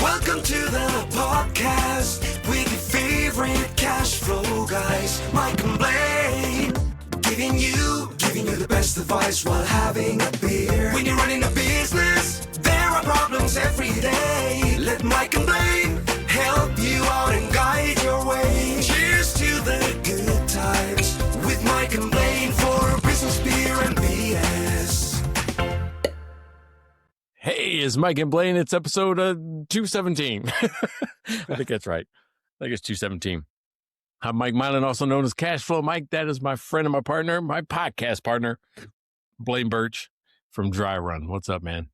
Welcome to the podcast with your favorite cash flow guys, Mike and Blaine, giving you the best advice while having a beer. When you're running a business, there are problems every day. Let Mike and Blaine help you out and guide your way. Cheers to the good times with Mike and Blaine for business, beer, and BS. Hey, it's Mike and Blaine. It's episode 217. I think that's right. I think it's 217. I'm Mike Milan, also known as Cashflow Mike. That is my friend and my partner, my podcast partner, Blaine Birch from Dry Run. What's up, man?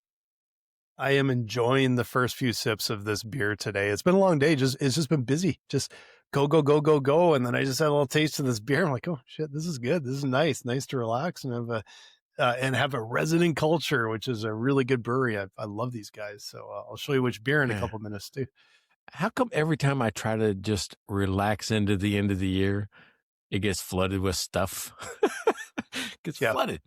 I am enjoying the first few sips of this beer today. It's been a long day. It's just been busy. Just go. And then I just had a little taste of this beer. I'm like, oh shit, this is good. This is nice. Nice to relax and have a resident culture, which is a really good brewery. I love these guys. So I'll show you which beer in a couple minutes too. How come every time I try to just relax into the end of the year, it gets flooded with stuff? Flooded.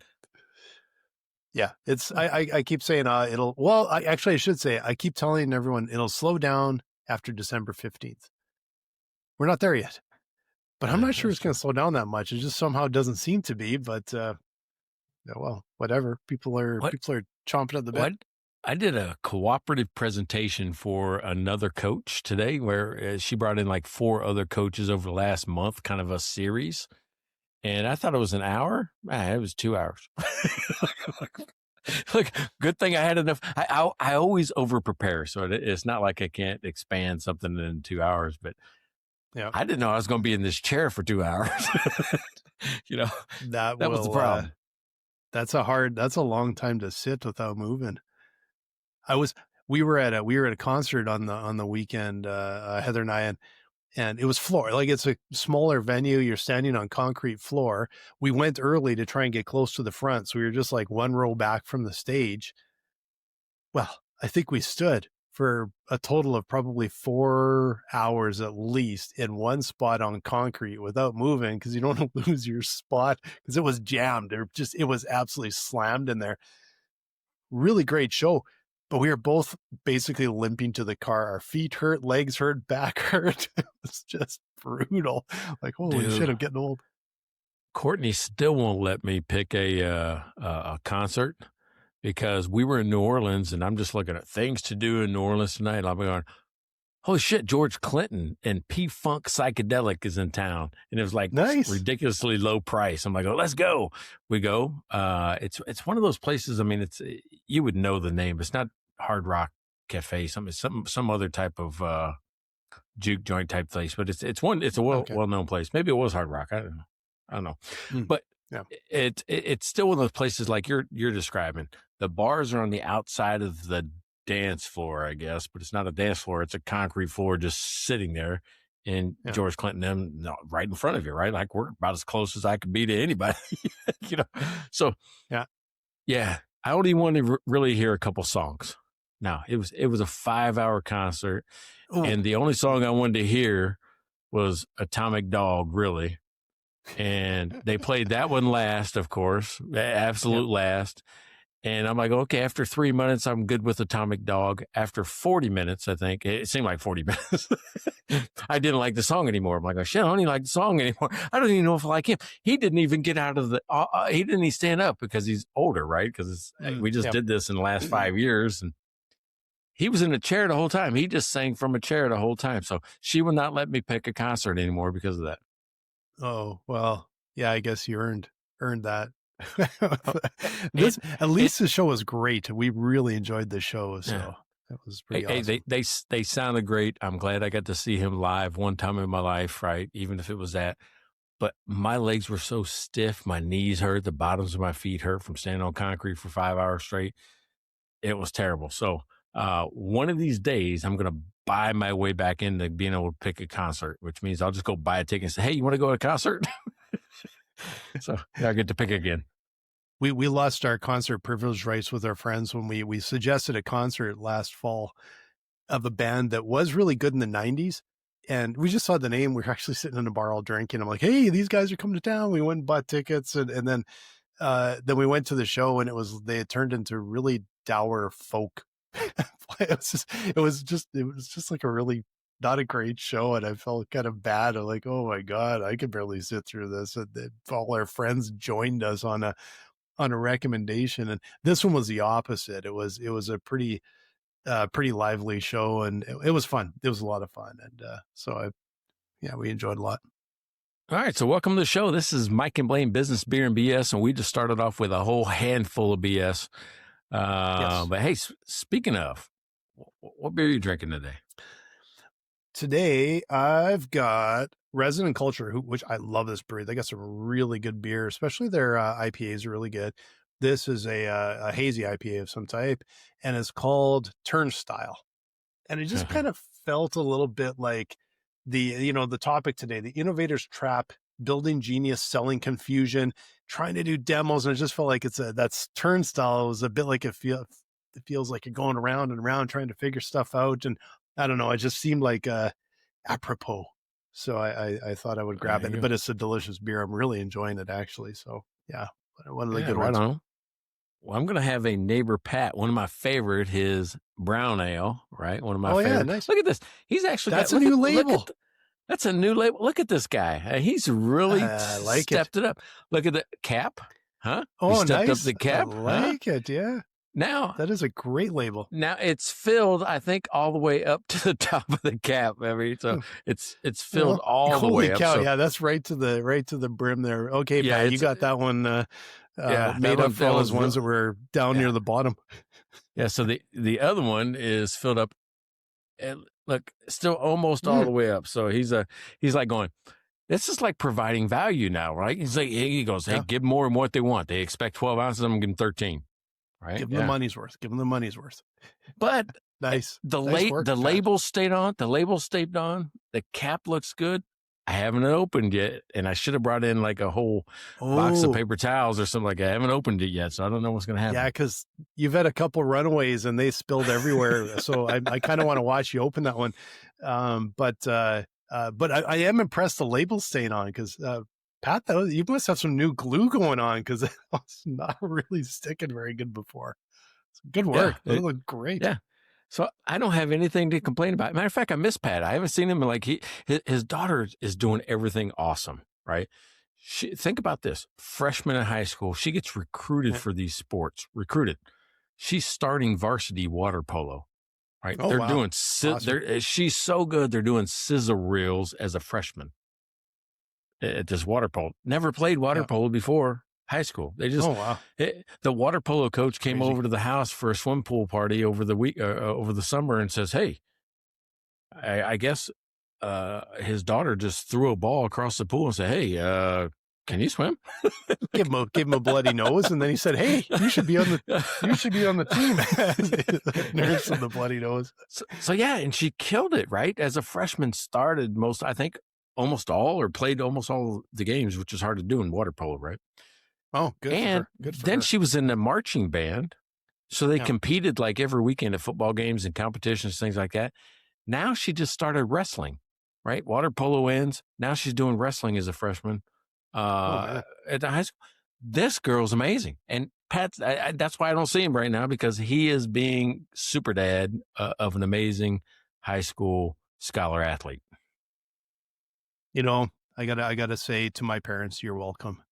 Yeah, it's. I keep saying it'll. Well, I should say I keep telling everyone it'll slow down after December 15th. We're not there yet, but I'm not sure it's going to slow down that much. It just somehow doesn't seem to be. But well, whatever. People are chomping at the bit. What? I did a cooperative presentation for another coach today where she brought in like 4 other coaches over the last month, kind of a series. And I thought it was an hour. It was 2 hours. Look, good thing I had enough. I always over prepare. So it's not like I can't expand something in 2 hours, but yeah, I didn't know I was going to be in this chair for 2 hours. That was the problem. That's a long time to sit without moving. We were at a concert on the weekend, Heather and I, and it was floor. Like, it's a smaller venue. You're standing on concrete floor. We went early to try and get close to the front. So we were just like one row back from the stage. Well, I think we stood for a total of probably 4 hours at least in one spot on concrete without moving, because you don't want to lose your spot because it was jammed. It was absolutely slammed in there. Really great show. But we were both basically limping to the car. Our feet hurt, legs hurt, back hurt. It was just brutal. Like, holy shit, I'm getting old. Courtney still won't let me pick a concert because we were in New Orleans, and I'm just looking at things to do in New Orleans tonight. I'm going, holy shit, George Clinton and P-Funk Psychedelic is in town. And it was like nice. Ridiculously low price. I'm like, oh, let's go. We go. It's one of those places. I mean, you would know the name. It's not Hard Rock Cafe, some other type of juke joint type place, but it's a well-known place. Maybe it was Hard Rock. I don't know. But yeah, it's still one of those places like you're describing. The bars are on the outside of the dance floor, I guess, but it's not a dance floor. It's a concrete floor just sitting there, and George Clinton them right in front of you, right? Like, we're about as close as I could be to anybody, So yeah. I only want to really hear a couple songs. Now, it was a 5-hour concert, and the only song I wanted to hear was Atomic Dog, really. And they played that one last, of course, absolute last. And I'm like, okay, after 3 minutes, I'm good with Atomic Dog. After 40 minutes, I think, it seemed like 40 minutes, I didn't like the song anymore. I'm like, oh, shit, I don't even like the song anymore. I don't even know if I like him. He didn't even get out of he didn't even stand up because he's older, right? Because we just did this in the last 5 years. And he was in a chair the whole time. He just sang from a chair the whole time. So she would not let me pick a concert anymore because of that. Oh, well, yeah, I guess you earned that. At least the show was great. We really enjoyed the show, so that was pretty awesome. They sounded great. I'm glad I got to see him live one time in my life, right? Even if it was that. But my legs were so stiff, my knees hurt, the bottoms of my feet hurt from standing on concrete for 5 hours straight. It was terrible. So one of these days, I'm going to buy my way back into being able to pick a concert, which means I'll just go buy a ticket and say, hey, you want to go to a concert? So I get to pick again. We lost our concert privilege rights with our friends when we suggested a concert last fall of a band that was really good in the 90s. And we just saw the name. We were actually sitting in a bar all drinking. I'm like, hey, these guys are coming to town. We went and bought tickets. And then we went to the show, and they had turned into really dour folk it was just like a really not a great show, and I felt kind of bad. I'm like, oh my god, I could barely sit through this. And then all our friends joined us on a recommendation, and this one was the opposite. It was a pretty lively show, and it was fun. It was a lot of fun, and we enjoyed a lot. All right, so welcome to the show. This is Mike and Blaine Business Beer and BS, and we just started off with a whole handful of BS. Yes. But hey, speaking of, what beer are you drinking today? Today I've got Resident Culture, which I love this brewery. They got some really good beer, especially their IPAs are really good. This is a hazy IPA of some type, and it's called Turnstile. And it just kind of felt a little bit like the topic today, the innovator's trap, building genius, selling confusion, trying to do demos. And it just felt like that's Turnstile. It was a bit like it feels like you're going around and around trying to figure stuff out. And I don't know, it just seemed like apropos. So I thought I would grab it, but it's a delicious beer. I'm really enjoying it actually. So yeah, one of the good ones. On. Well, I'm going to have a Neighbor Pat, one of my favorite, his brown ale, right? One of my favorite. Nice. Look at this. He's actually a new label. That's a new label. Look at this guy. He's really stepped it up. Look at the cap. Huh? Oh, he stepped nice. up the cap. I like it. Yeah. Now that is a great label. Now it's filled, I think, all the way up to the top of the cap. I mean, so it's filled all the way up. Cow, so, yeah, that's right to the brim there. Okay, yeah, Pat, you got that one made up for all those ones that were down near the bottom. Yeah, so the other one is filled up, and look, still almost all the way up. So he's like going, this is like providing value now, right? He goes, hey, give more than what they want. They expect 12 ounces, I'm going to give them 13. Right? Give them the money's worth. Give them the money's worth. But nice. The label stayed on. The label stayed on. The cap looks good. I haven't opened yet, and I should have brought in like a whole box of paper towels or something like that. I haven't opened it yet, so I don't know what's going to happen. Yeah, because you've had a couple runaways and they spilled everywhere. So I kind of want to watch you open that one. But I am impressed the label's staying on because Pat, though, you must have some new glue going on because it was not really sticking very good before. So good work. Yeah, it looked great. Yeah. So I don't have anything to complain about. Matter of fact, I miss Pat. I haven't seen him. Like his daughter is doing everything awesome, right? Think about this. Freshman in high school, she gets recruited for these sports. Recruited. She's starting varsity water polo, right? Oh, they're doing, she's so good. They're doing sizzle reels as a freshman at this water polo. Never played water polo before high school. They just, the water polo coach came over to the house for a swim pool party over the week, over the summer and says, hey, I guess his daughter just threw a ball across the pool and said, hey, can you swim? give him a bloody nose. And then he said, hey, you should be on the team. Nurse with the bloody nose. So yeah. And she killed it, right? As a freshman, started almost all or played almost all the games, which is hard to do in water polo, right? Oh, good. And then she was in the marching band. So they competed like every weekend at football games and competitions, things like that. Now she just started wrestling, right? Water polo ends. Now she's doing wrestling as a freshman at the high school. This girl's amazing. And Pat, that's why I don't see him right now, because he is being super dad of an amazing high school scholar athlete. You know, I gotta say to my parents, you're welcome.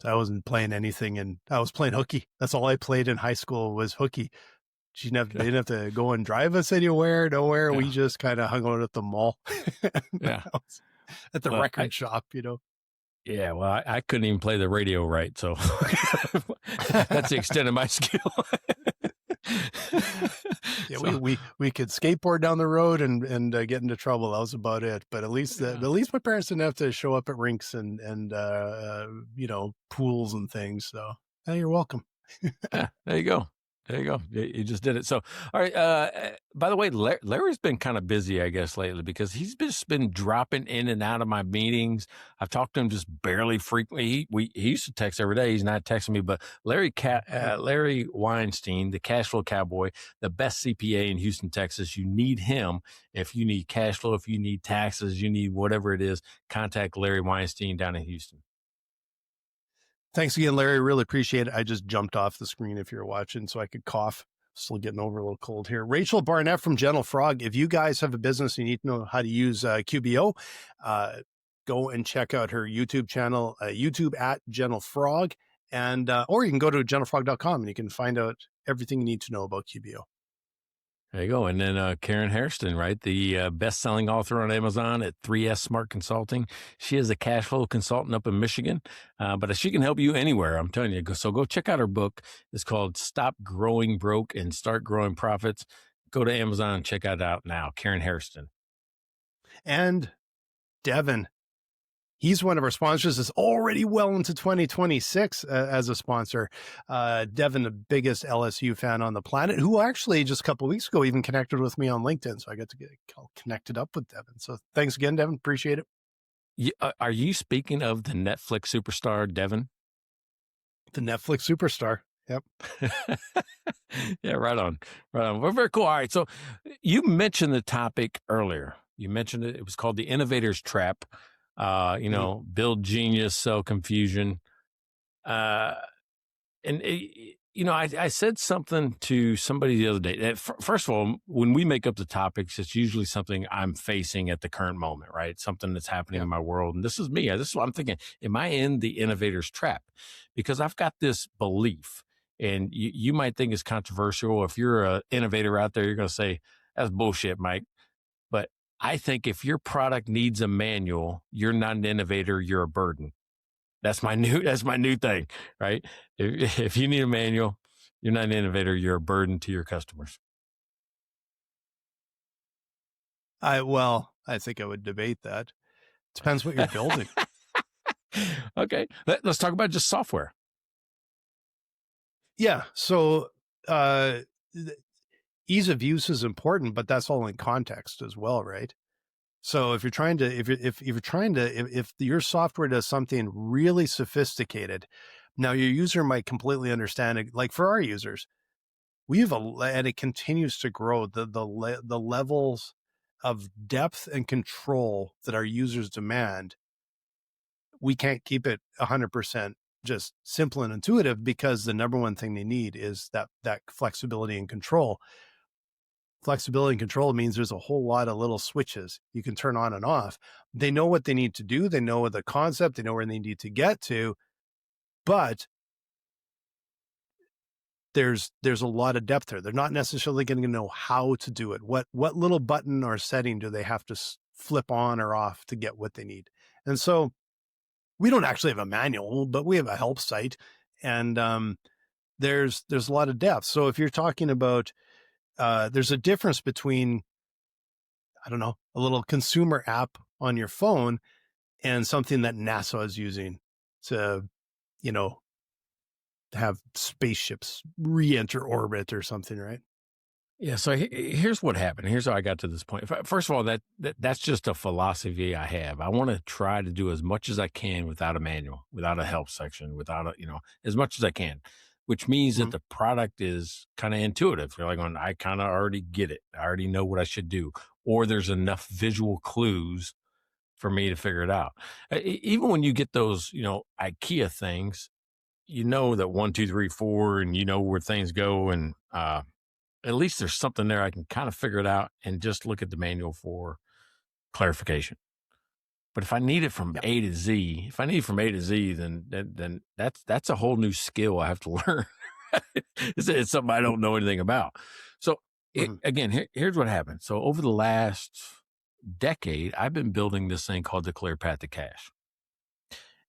I wasn't playing anything, and I was playing hooky. That's all I played in high school was hooky. They didn't have to go and drive us nowhere. Yeah. We just kind of hung out at the mall. At the record shop, you know. Yeah, well, I couldn't even play the radio right, so that's the extent of my skill. Yeah, so, we could skateboard down the road and get into trouble. That was about it. But at least my parents didn't have to show up at rinks and pools and things. So you're welcome. Yeah, there you go. There you go. You just did it. So, all right. By the way, Larry's been kind of busy, I guess, lately because he's just been dropping in and out of my meetings. I've talked to him just barely frequently. He used to text every day. He's not texting me, but Larry Weinstein, the cash flow cowboy, the best CPA in Houston, Texas. You need him if you need cash flow, if you need taxes, you need whatever it is. Contact Larry Weinstein down in Houston. Thanks again, Larry. Really appreciate it. I just jumped off the screen if you're watching so I could cough. Still getting over a little cold here. Rachel Barnett from Gentle Frog. If you guys have a business, you need to know how to use QBO, go and check out her YouTube channel, YouTube at Gentle Frog. And, or you can go to gentlefrog.com and you can find out everything you need to know about QBO. There you go. And then Karen Hairston, right? The best-selling author on Amazon at 3S Smart Consulting. She is a cash flow consultant up in Michigan, but she can help you anywhere, I'm telling you. So go check out her book. It's called Stop Growing Broke and Start Growing Profits. Go to Amazon and check it out now. Karen Hairston. And Devin, he's one of our sponsors. Is already well into 2026 as a sponsor. Devin, the biggest LSU fan on the planet, who actually just a couple of weeks ago even connected with me on LinkedIn. So I got to get connected up with Devin. So thanks again, Devin. Appreciate it. Are you speaking of the Netflix superstar, Devin? The Netflix superstar. Yep. Yeah, right on. Right on. We're very cool. All right. So you mentioned the topic earlier. You mentioned it. It was called the Innovator's Trap. Build genius, sell confusion. I said something to somebody the other day. First of all, when we make up the topics, it's usually something I'm facing at the current moment, right? Something that's happening in my world. And this is me. This is what I'm thinking. Am I in the innovator's trap? Because I've got this belief, and you might think it's controversial. If you're an innovator out there, you're going to say, that's bullshit, Mike. But I think if your product needs a manual, you're not an innovator, you're a burden. That's my new thing, right? If you need a manual, you're not an innovator, you're a burden to your customers. I think I would debate that. Depends what you're building. Okay. Let's talk about just software. Yeah. So, ease of use is important, but that's all in context as well, right? So if your software does something really sophisticated, now your user might completely understand it. Like for our users, and it continues to grow the levels of depth and control that our users demand. We can't keep it 100% just simple and intuitive, because the number one thing they need is that flexibility and control. Flexibility and control means there's a whole lot of little switches you can turn on and off. They know what they need to do. They know the concept. They know where they need to get to, but there's a lot of depth there. They're not necessarily going to know how to do it. What little button or setting do they have to flip on or off to get what they need? And so we don't actually have a manual, but we have a help site, and there's a lot of depth. So if you're talking about, there's a difference between, I don't know, a little consumer app on your phone and something that NASA is using to, have spaceships re-enter orbit or something, right? Yeah. So here's what happened. Here's how I got to this point. First of all, that's just a philosophy I have. I want to try to do as much as I can without a manual, without a help section, without as much as I can, which means that the product is kind of intuitive. You're like, I kind of already get it. I already know what I should do, or there's enough visual clues for me to figure it out. Even when you get those, IKEA things, that 1, 2, 3, 4, and where things go, and at least there's something there. I can kind of figure it out and just look at the manual for clarification. But if I need it from A to Z, then that's a whole new skill I have to learn. It's something I don't know anything about. So again, here's what happened. So over the last decade, I've been building this thing called the Clear Path to Cash.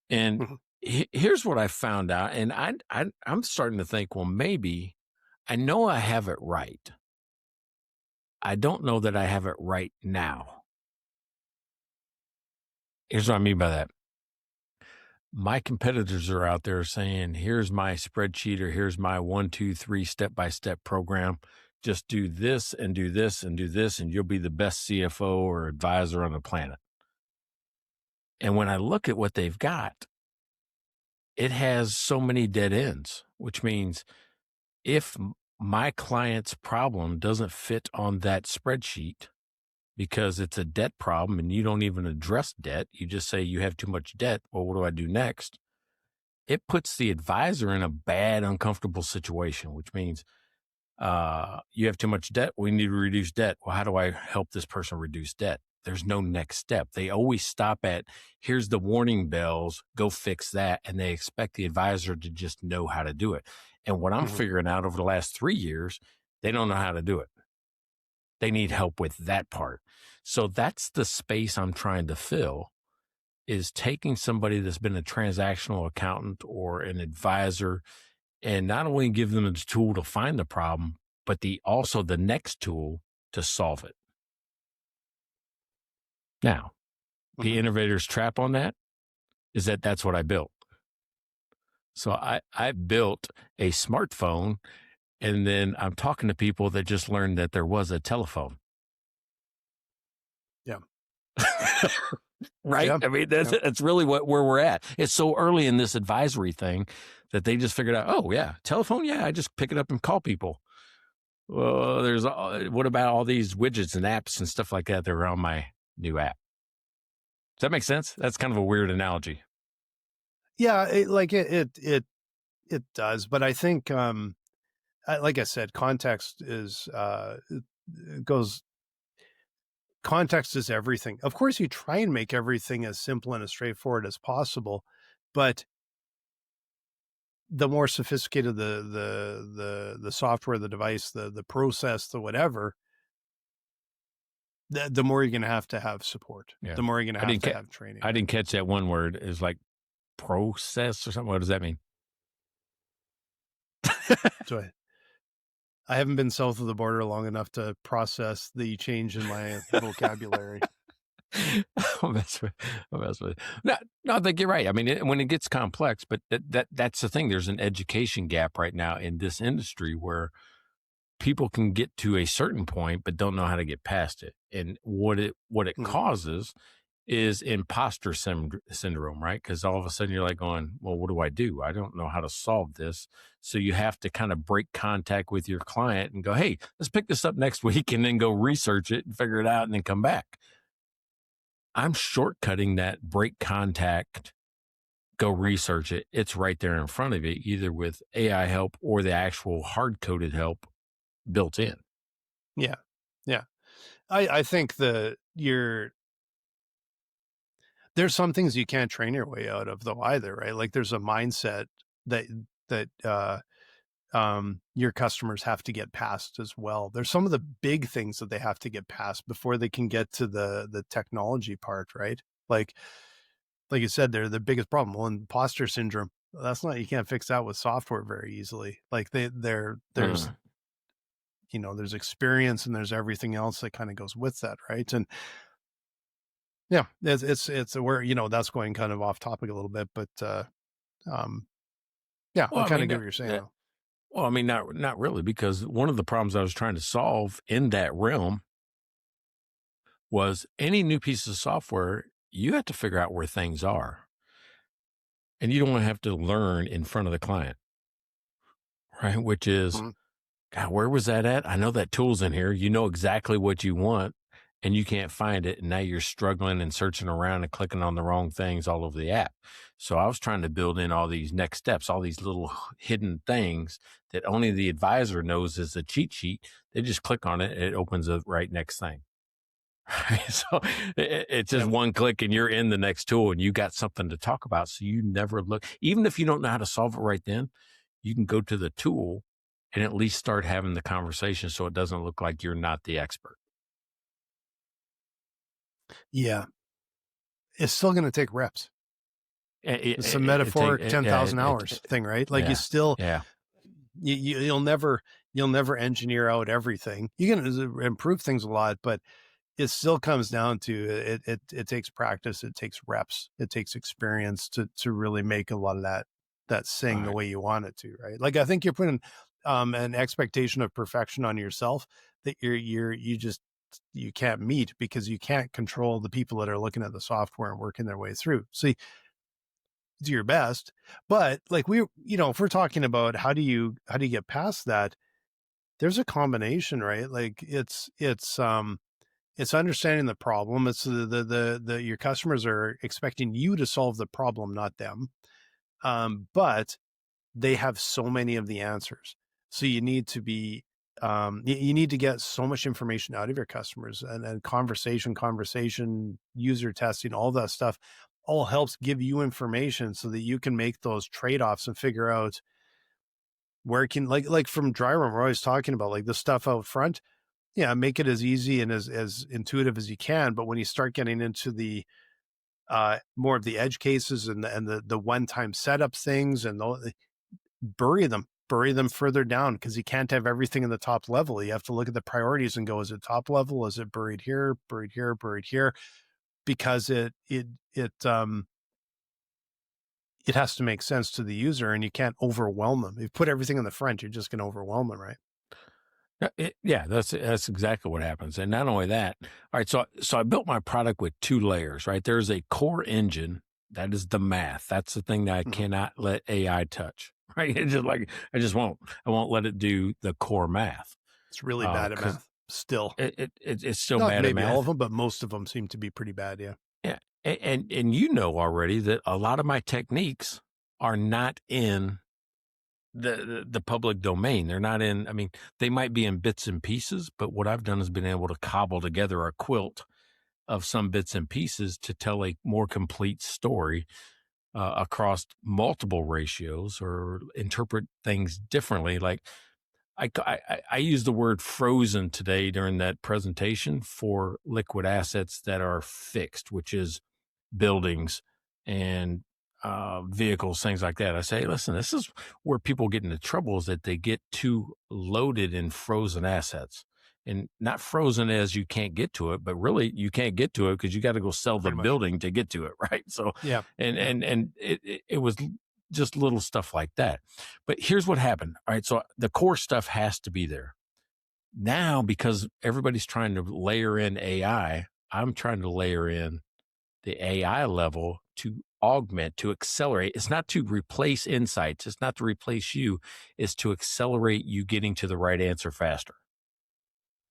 And here's what I found out. And I'm starting to think, well, maybe I know I have it right. I don't know that I have it right now. Here's what I mean by that. My competitors are out there saying, here's my spreadsheet, or here's my 1, 2, 3 step-by-step program. Just do this and do this and do this, and you'll be the best CFO or advisor on the planet. And when I look at what they've got, it has so many dead ends, which means if my client's problem doesn't fit on that spreadsheet because it's a debt problem and you don't even address debt, you just say you have too much debt, well, what do I do next? It puts the advisor in a bad, uncomfortable situation, which means You have too much debt. We need to reduce debt. Well, how do I help this person reduce debt? There's no next step. They always stop at, here's the warning bells, go fix that. And they expect the advisor to just know how to do it. And what I'm figuring out over the last 3 years, they don't know how to do it. They need help with that part. So that's the space I'm trying to fill, is taking somebody that's been a transactional accountant or an advisor and not only give them the tool to find the problem, but also the next tool to solve it. Now, the innovator's trap on that is that that's what I built. So I built a smartphone, and then I'm talking to people that just learned that there was a telephone. Yeah. Right? Yeah. I mean, that's really where we're at. It's so early in this advisory thing that they just figured out, oh, yeah, telephone? Yeah, I just pick it up and call people. Well, what about all these widgets and apps and stuff like that are on my new app? Does that make sense? That's kind of a weird analogy. Yeah, it does. But I think, like I said, context is context is everything. Of course, you try and make everything as simple and as straightforward as possible, but the more sophisticated the software, the device, the process, the whatever, the more you're going to have support. Yeah. The more you're going to have training. I didn't catch that one word. Is like process or something. What does that mean? So I haven't been south of the border long enough to process the change in my vocabulary. I'll mess with it. No, I think you're right. I mean, when it gets complex, but that's the thing. There's an education gap right now in this industry where people can get to a certain point, but don't know how to get past it. And what it causes is imposter syndrome, right? Because all of a sudden you're like going, well, what do? I don't know how to solve this. So you have to kind of break contact with your client and go, hey, let's pick this up next week, and then go research it and figure it out and then come back. I'm shortcutting that break contact, go research it. It's right there in front of you, either with AI help or the actual hard-coded help built in. Yeah. Yeah. I think there's some things you can't train your way out of though either, right? Like there's a mindset that your customers have to get past as well. There's some of the big things that they have to get past before they can get to the technology part, right? Like you said, they're the biggest problem. Well, imposter syndrome, you can't fix that with software very easily. Like there's there's experience and there's everything else that kind of goes with that, right? And yeah, it's where, that's going kind of off topic a little bit, but yeah, I kind of get what you're saying. Well, I mean, not really, because one of the problems I was trying to solve in that realm was any new piece of software, you have to figure out where things are. And you don't want to have to learn in front of the client, right? Which is, God, where was that at? I know that tool's in here. You know exactly what you want, and you can't find it. And now you're struggling and searching around and clicking on the wrong things all over the app. So I was trying to build in all these next steps, all these little hidden things that only the advisor knows is a cheat sheet. They just click on it, and it opens the right next thing. So it's just one click and you're in the next tool and you got something to talk about. So you never look, even if you don't know how to solve it right then, you can go to the tool and at least start having the conversation so it doesn't look like you're not the expert. Yeah. It's still going to take reps. It's a metaphoric 10,000 hours thing, right? Like you still, you'll never engineer out everything. You can improve things a lot, but it still comes down to it takes practice. It takes reps. It takes experience to really make a lot of that sing the way you want it to, right? Like I think you're putting an expectation of perfection on yourself that you can't meet because you can't control the people that are looking at the software and working their way through. So do your best, but like if we're talking about how do you get past that, there's a combination, right? Like it's understanding the problem. It's your customers are expecting you to solve the problem, not them. But they have so many of the answers. So you need to be you need to get so much information out of your customers, and conversation, user testing, all that stuff all helps give you information so that you can make those trade-offs and figure out where can, like from dry room, we're always talking about like the stuff out front. Yeah, make it as easy and as intuitive as you can. But when you start getting into the more of the edge cases and the one-time setup things, and bury them further down, because you can't have everything in the top level. You have to look at the priorities and go, is it top level? Is it buried here, buried here, buried here? Because it has to make sense to the user, and you can't overwhelm them. If you put everything in the front, you're just going to overwhelm them, right? Yeah, that's exactly what happens. And not only that, all right, so I built my product with 2 layers, right? There's a core engine, that is the math. That's the thing that I cannot let AI touch, right? It's just like, I won't let it do the core math. It's really bad at math still. It's still Not bad at maybe math. all of them, but most of them seem to be pretty bad. Yeah. Yeah. And you know already that a lot of my techniques are not in the public domain. They're not in, I mean, they might be in bits and pieces, but what I've done is been able to cobble together a quilt of some bits and pieces to tell a more complete story across multiple ratios, or interpret things differently. Like I used the word frozen today during that presentation for liquid assets that are fixed, which is buildings and vehicles, things like that. I say, listen, this is where people get into trouble, is that they get too loaded in frozen assets. And not frozen as you can't get to it, but really you can't get to it because you got to go sell the building to get to it, right? So, yeah. And it was just little stuff like that. But here's what happened. All right, so the core stuff has to be there. Now, because everybody's trying to layer in AI, I'm trying to layer in the AI level to augment, to accelerate. It's not to replace insights. It's not to replace you. It's to accelerate you getting to the right answer faster.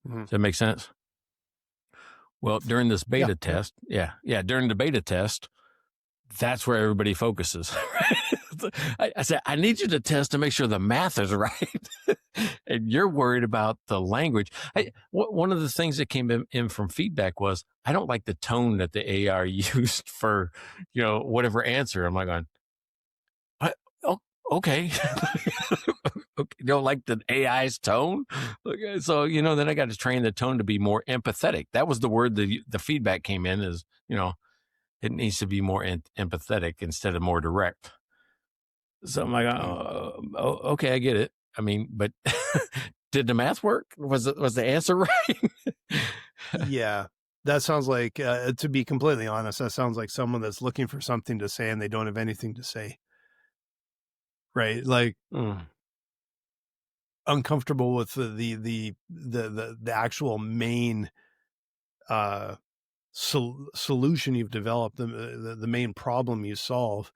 Does that make sense? Well, during this beta test, during the beta test, that's where everybody focuses. I said, I need you to test to make sure the math is right. And you're worried about the language. One of the things that came in from feedback was, I don't like the tone that the AI used for, whatever answer. I'm like, okay. You don't like the AI's tone? Okay, so, then I got to train the tone to be more empathetic. That was the word the feedback came in is, it needs to be more empathetic instead of more direct. So I'm like, okay, I get it. I mean, but did the math work? Was the answer right? Yeah. That sounds like, to be completely honest, that sounds like someone that's looking for something to say and they don't have anything to say. Right? Like, uncomfortable with the actual main solution you've developed, the main problem you solve.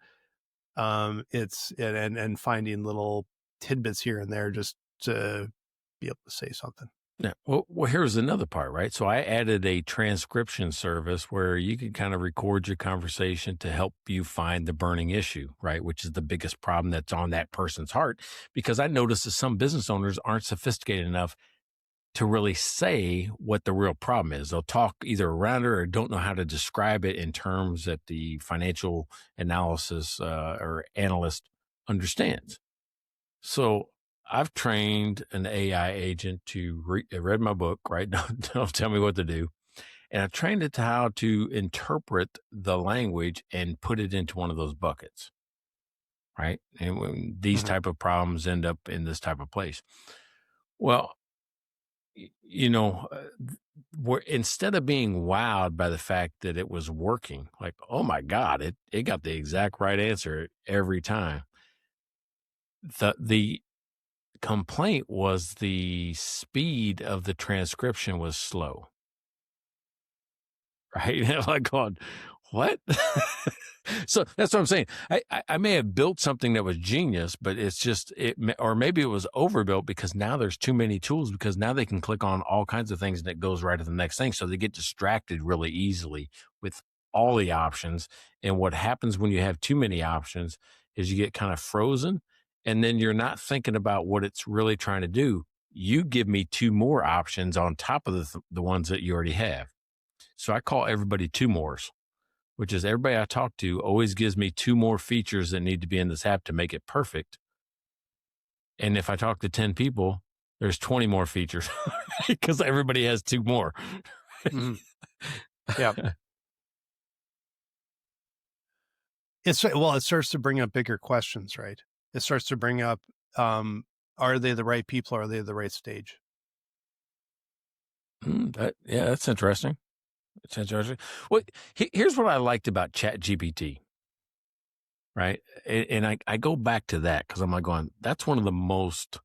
It's and finding little tidbits here and there just to be able to say something. Yeah. Well, here's another part, right? So I added a transcription service where you can kind of record your conversation to help you find the burning issue, right? Which is the biggest problem that's on that person's heart. Because I noticed that some business owners aren't sophisticated enough to really say what the real problem is. They'll talk either around it or don't know how to describe it in terms that the financial analysis or analyst understands. So I've trained an AI agent to read my book, right? Don't tell me what to do. And I trained it to how to interpret the language and put it into one of those buckets, right? And when these type of problems end up in this type of place. Well, instead of being wowed by the fact that it was working, like, oh my God, it got the exact right answer every time. The complaint was the speed of the transcription was slow. Right? Like, going, what? So that's what I'm saying. I may have built something that was genius, but it's just, or maybe it was overbuilt because now there's too many tools, because now they can click on all kinds of things and it goes right to the next thing. So they get distracted really easily with all the options. And what happens when you have too many options is you get kind of frozen, and then you're not thinking about what it's really trying to do. you give me 2 more options on top of the ones that you already have. So I call everybody 2 mores, which is everybody I talk to always gives me 2 more features that need to be in this app to make it perfect. And if I talk to 10 people, there's 20 more features because everybody has 2 more. Mm-hmm. Yeah. It starts to bring up bigger questions, right? It starts to bring up, are they the right people? Are they the right stage? That's interesting. It's interesting. Well, here's what I liked about ChatGPT, right? And I go back to that because I'm like going, that's one of the most,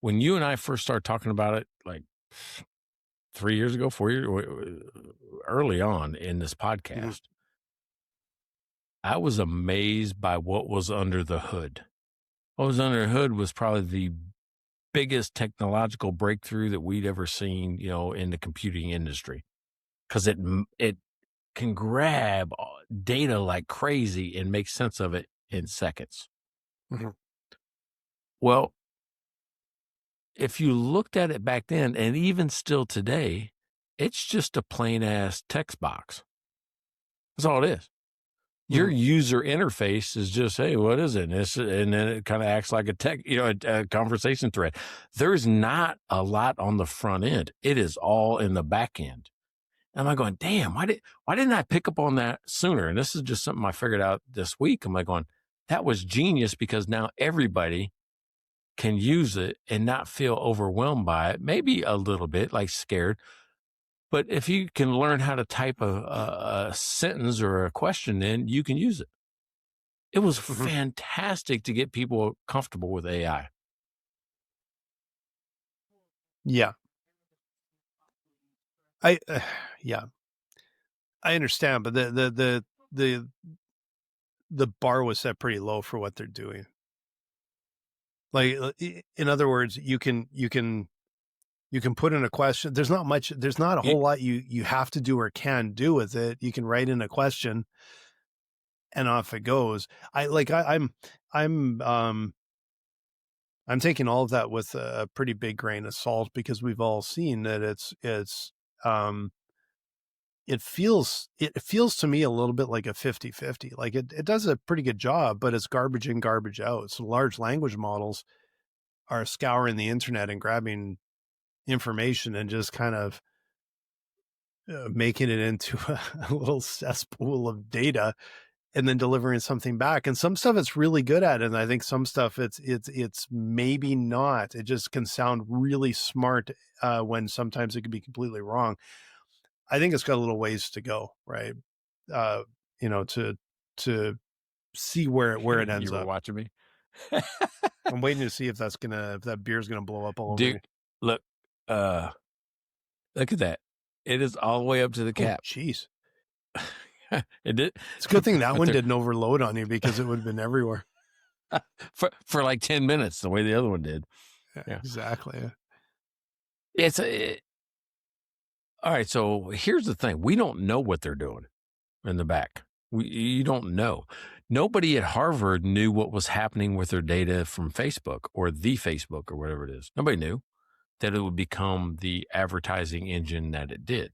when you and I first started talking about it, like 3 years ago, 4 years, early on in this podcast, Mm-hmm. I was amazed by what was under the hood. What was under the hood was probably the biggest technological breakthrough that we'd ever seen, in the computing industry. Because it can grab data like crazy and make sense of it in seconds. Mm-hmm. Well, if you looked at it back then, and even still today, it's just a plain ass text box. That's all it is. Your user interface is just, hey, what is it? And then it kind of acts like a conversation thread. There's not a lot on the front end. It is all in the back end. And I'm going, damn, why didn't I pick up on that sooner? And this is just something I figured out this week. I'm like going, that was genius because now everybody can use it and not feel overwhelmed by it. Maybe a little bit, like scared. But if you can learn how to type a sentence or a question in, you can use it. It was fantastic to get people comfortable with AI. Yeah. Yeah, I understand, but the bar was set pretty low for what they're doing. Like, in other words, you can put in a question. There's not a whole lot you have to do or can do with it. You can write in a question and off it goes. I'm taking all of that with a pretty big grain of salt because we've all seen that it feels to me a little bit like a 50-50. Like it does a pretty good job, but it's garbage in, garbage out. So large language models are scouring the internet and grabbing information and just kind of making it into a little cesspool of data and then delivering something back. And some stuff it's really good at. And I think some stuff it's maybe not. It just can sound really smart when sometimes it could be completely wrong. I think it's got a little ways to go, right? To see where it ends You were up. watching me? I'm waiting to see if that beer's gonna blow up all over me. Look at that. It is all the way up to the cap. Jeez. It did. It's a good thing that one didn't overload on you because it would have been everywhere. For like 10 minutes, the way the other one did. Yeah. Exactly. All right. So here's the thing. We don't know what they're doing in the back. You don't know. Nobody at Harvard knew what was happening with their data from Facebook or the Facebook or whatever it is. Nobody knew that it would become the advertising engine that it did.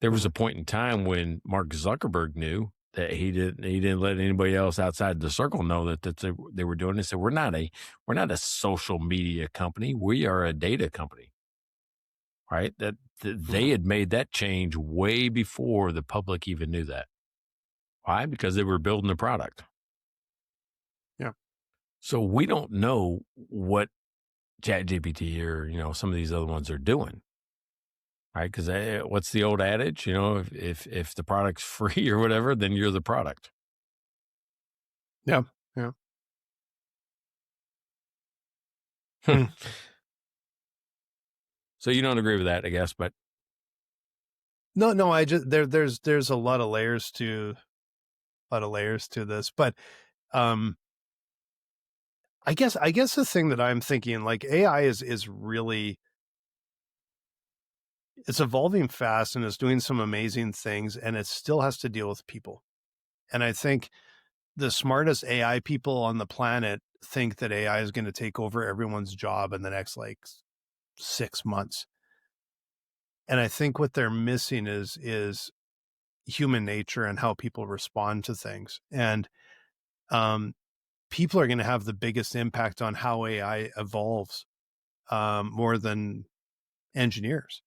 There was a point in time when Mark Zuckerberg knew that he didn't let anybody else outside the circle know that they were doing it. So we're not a social media company. We are a data company, right? That they had made that change way before the public even knew that. Why? Because they were building the product. Yeah. So we don't know what ChatGPT or some of these other ones are doing. Right, because what's the old adage? If the product's free or whatever, then you're the product. Yeah, yeah. So you don't agree with that, I guess, but no. I just there's a lot of layers to this, but I guess the thing that I'm thinking, like AI is really. It's evolving fast and it's doing some amazing things and it still has to deal with people. And I think the smartest AI people on the planet think that AI is going to take over everyone's job in the next like 6 months. And I think what they're missing is human nature and how people respond to things. And people are going to have the biggest impact on how AI evolves more than engineers.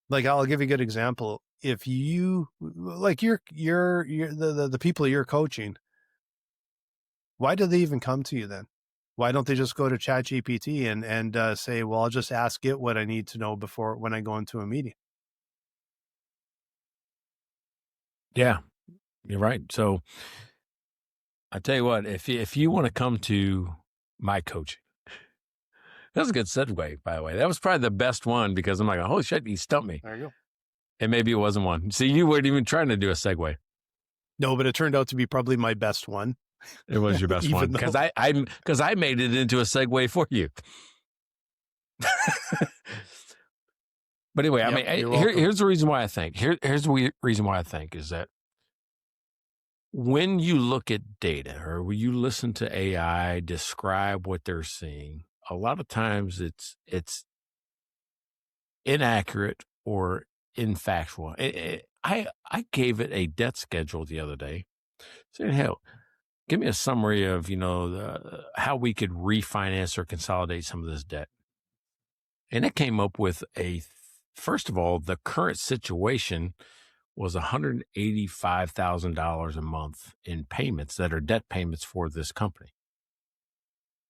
Like, I'll give you a good example. If you like the people you're coaching, why do they even come to you then? Why don't they just go to ChatGPT and say, well, I'll just ask it what I need to know before when I go into a meeting? Yeah, you're right. So I tell you what, if you want to come to my coaching, that was a good segue, by the way. That was probably the best one because I'm like, holy shit, you stumped me. There you go. And maybe it wasn't one. See, you weren't even trying to do a segue. No, but it turned out to be probably my best one. It was your best one because I made it into a segue for you. But anyway, Yep, I mean, you're here's the reason why I think. Here's the reason why I think is that when you look at data or when you listen to AI describe what they're seeing, a lot of times it's inaccurate or infactual. I gave it a debt schedule the other day. Saying, hell, give me a summary of how we could refinance or consolidate some of this debt. And it came up with first of all, the current situation was $185,000 a month in payments that are debt payments for this company.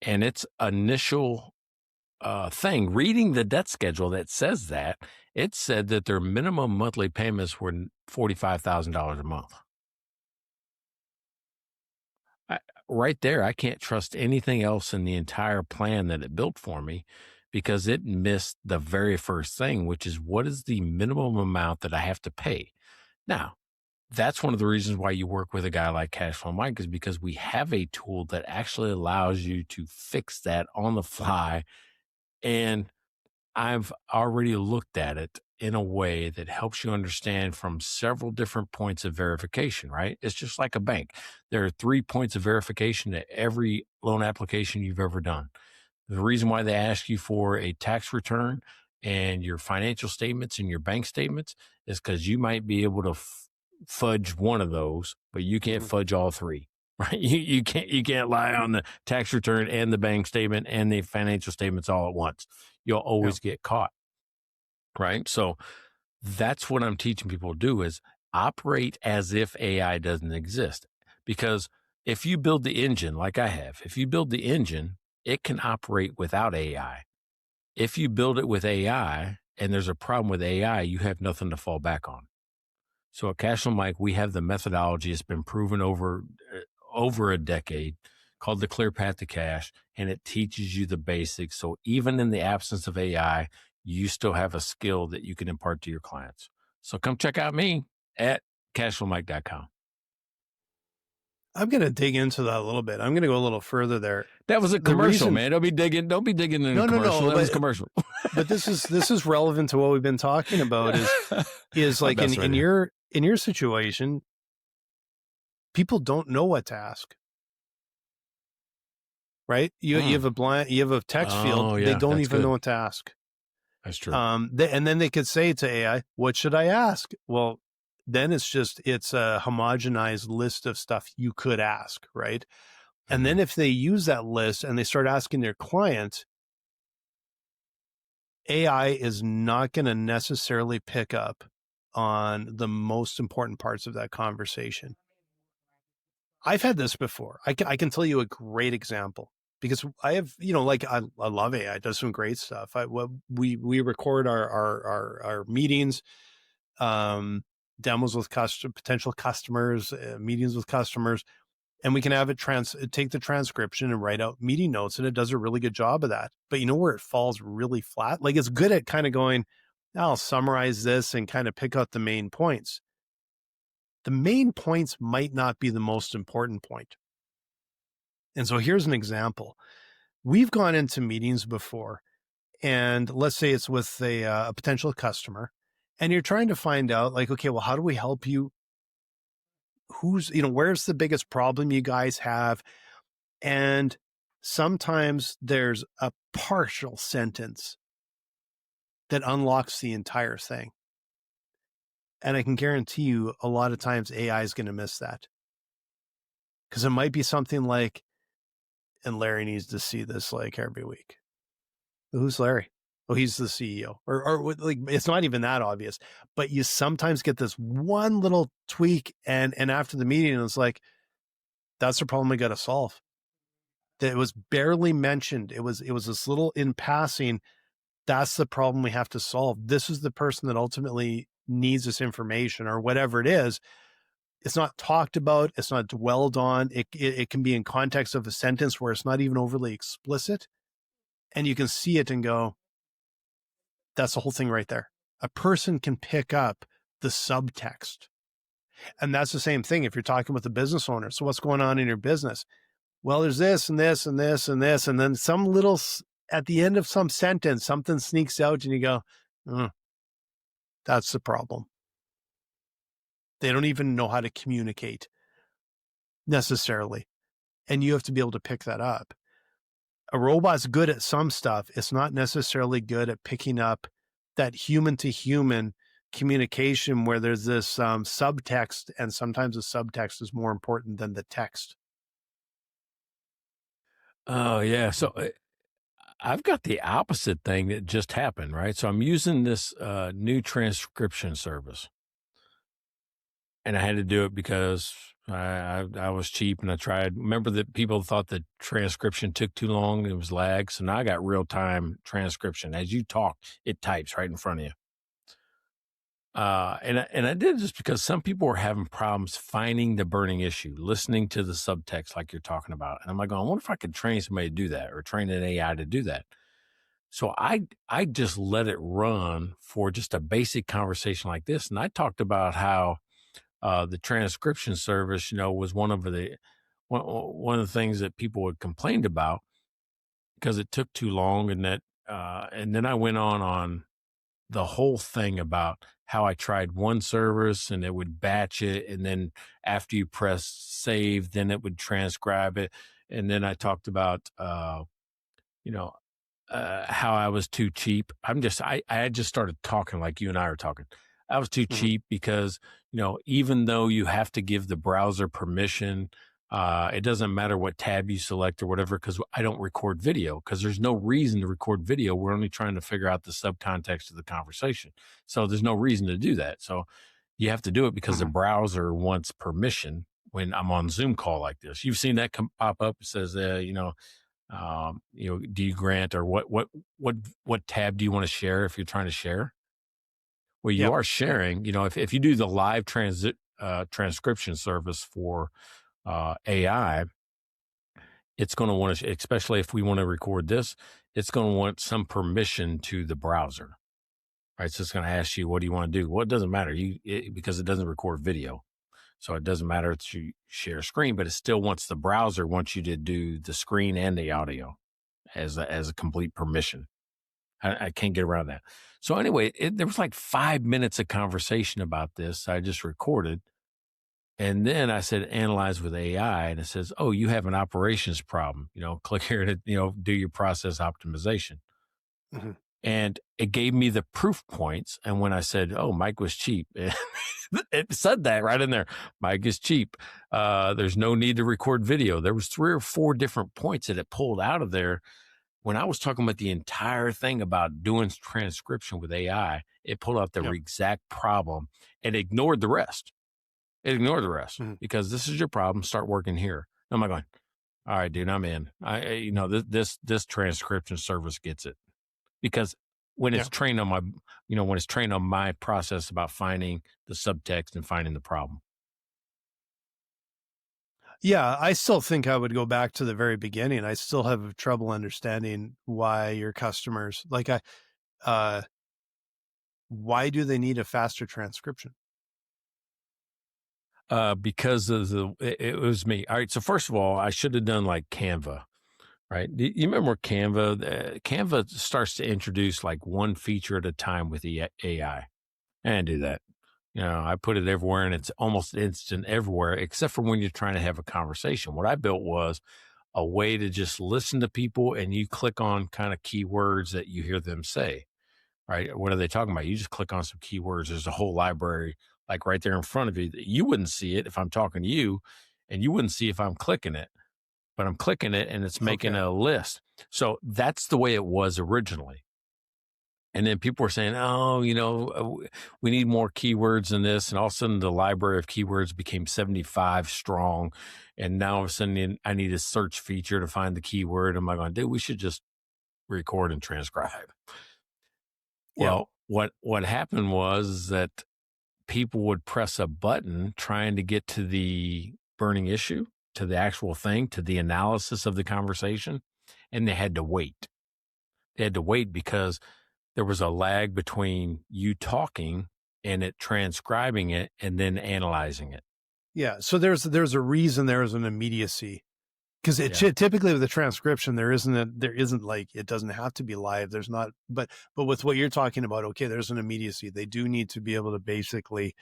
And its initial thing, reading the debt schedule that says that, it said that their minimum monthly payments were $45,000 a month. Right there, I can't trust anything else in the entire plan that it built for me because it missed the very first thing, which is what is the minimum amount that I have to pay? Now, that's one of the reasons why you work with a guy like Cashflow Mike is because we have a tool that actually allows you to fix that on the fly. And I've already looked at it in a way that helps you understand from several different points of verification, right? It's just like a bank. There are 3 points of verification to every loan application you've ever done. The reason why they ask you for a tax return and your financial statements and your bank statements is because you might be able to fudge one of those, but you can't fudge all 3. Right? You can't lie on the tax return and the bank statement and the financial statements all at once. You'll always get caught. Right? So that's what I'm teaching people to do is operate as if AI doesn't exist. Because if you build the engine like I have, if you build the engine, it can operate without AI. If you build it with AI and there's a problem with AI, you have nothing to fall back on. So at Cashflow Mike, we have the methodology. It's been proven over a decade called the Clear Path to Cash, and it teaches you the basics. So even in the absence of AI, you still have a skill that you can impart to your clients. So come check out me at cashflowmike.com. I'm going to dig into that a little bit. I'm going to go a little further there. That was a commercial, man. Don't be digging in a commercial. That was commercial. But this is relevant to what we've been talking about is like in your situation, people don't know what to ask. Right? You have a text field. They don't even know what to ask. That's true. And then they could say to AI, what should I ask? Well, then it's a homogenized list of stuff you could ask, right? And then if they use that list and they start asking their client, AI is not going to necessarily pick up on the most important parts of that conversation. I've had this before. I can tell you a great example because I have, I love AI. It does some great stuff. We record our meetings, demos with potential customers, meetings with customers, and we can have it take the transcription and write out meeting notes, and it does a really good job of that. But you know where it falls really flat? Like it's good at kind of going, I'll summarize this and kind of pick out the main points. The main points might not be the most important point. And so here's an example. We've gone into meetings before, and let's say it's with a potential customer, and you're trying to find out like, okay, well, how do we help you where's the biggest problem you guys have? And sometimes there's a partial sentence that unlocks the entire thing. And I can guarantee you a lot of times AI is going to miss that. Because it might be something like, and Larry needs to see this like every week. Who's Larry? Oh, he's the CEO. Or like, it's not even that obvious. But you sometimes get this one little tweak, and after the meeting, it's like, that's the problem we got to solve. That it was barely mentioned. It was this little in passing. That's the problem we have to solve. This is the person that ultimately needs this information or whatever it is. It's not talked about. It's not dwelled on. It can be in context of a sentence where it's not even overly explicit. And you can see it and go, that's the whole thing right there. A person can pick up the subtext. And that's the same thing if you're talking with a business owner. So what's going on in your business? Well, there's this and this and this and this. And then some little, at the end of some sentence, something sneaks out and you go, that's the problem. They don't even know how to communicate necessarily. And you have to be able to pick that up. A robot's good at some stuff. It's not necessarily good at picking up that human to human communication where there's this subtext, and sometimes the subtext is more important than the text. Oh, yeah. So I've got the opposite thing that just happened, right? So I'm using this new transcription service. And I had to do it because I was cheap and I tried. Remember that people thought the transcription took too long. It was lag. So now I got real time transcription. As you talk, it types right in front of you. And I did it just because some people were having problems finding the burning issue, listening to the subtext like you're talking about. And I'm like, I wonder if I could train somebody to do that or train an AI to do that. So I just let it run for just a basic conversation like this. And I talked about how the transcription service, was one of the things that people had complained about because it took too long, and that and then I went on the whole thing about how I tried one service and it would batch it, and then after you press save, then it would transcribe it, and then I talked about how I was too cheap. I had just started talking like you and I are talking. I was too cheap because, even though you have to give the browser permission, it doesn't matter what tab you select or whatever, because I don't record video, because there's no reason to record video. We're only trying to figure out the subcontext of the conversation. So there's no reason to do that. So you have to do it because the browser wants permission when I'm on Zoom call like this. You've seen that pop up. It says, do you grant, or what tab do you want to share if you're trying to share? Well, you are sharing, if you do the live transcription service for AI, it's going to want to, especially if we want to record this, it's going to want some permission to the browser, right? So it's going to ask you, what do you want to do? Well, it doesn't matter because it doesn't record video. So it doesn't matter if you share a screen, but it still wants the browser wants you to do the screen and the audio as a complete permission. I can't get around that. So anyway, there was like 5 minutes of conversation about this. I just recorded. And then I said, analyze with AI. And it says, oh, you have an operations problem. Click here to, do your process optimization. Mm-hmm. And it gave me the proof points. And when I said, oh, Mike was cheap, it said that right in there. Mike is cheap. There's no need to record video. There was 3 or 4 different points that it pulled out of there. When I was talking about the entire thing about doing transcription with AI, it pulled out the exact problem and ignored the rest. It ignored the rest because this is your problem. Start working here. I'm like going, all right, dude, I'm in. This transcription service gets it, because when it's trained on my, when it's trained on my process about finding the subtext and finding the problem. Yeah, I still think I would go back to the very beginning. I still have trouble understanding why your customers, why do they need a faster transcription? Because of it was me. All right. So first of all, I should have done like Canva, right? You remember Canva? Canva starts to introduce like one feature at a time with the AI. I didn't do that. I put it everywhere, and it's almost instant everywhere, except for when you're trying to have a conversation. What I built was a way to just listen to people, and you click on kind of keywords that you hear them say, right? What are they talking about? You just click on some keywords. There's a whole library like right there in front of you. You wouldn't see it if I'm talking to you, and you wouldn't see if I'm clicking it, but I'm clicking it and it's making Okay. a list. So that's the way it was originally. And then people were saying, oh, we need more keywords in this. And all of a sudden, the library of keywords became 75 strong. And now all of a sudden, I need a search feature to find the keyword. I'm like, dude, we should just record and transcribe. Yeah. Well, what happened was that people would press a button trying to get to the burning issue, to the actual thing, to the analysis of the conversation, and they had to wait. They had to wait because there was a lag between you talking and it transcribing it and then analyzing it. Yeah. So there's a reason there's an immediacy, because Yeah. typically with the transcription, there isn't like, it doesn't have to be live. There's not, but with what you're talking about, okay, there's an immediacy. They do need to be able to basically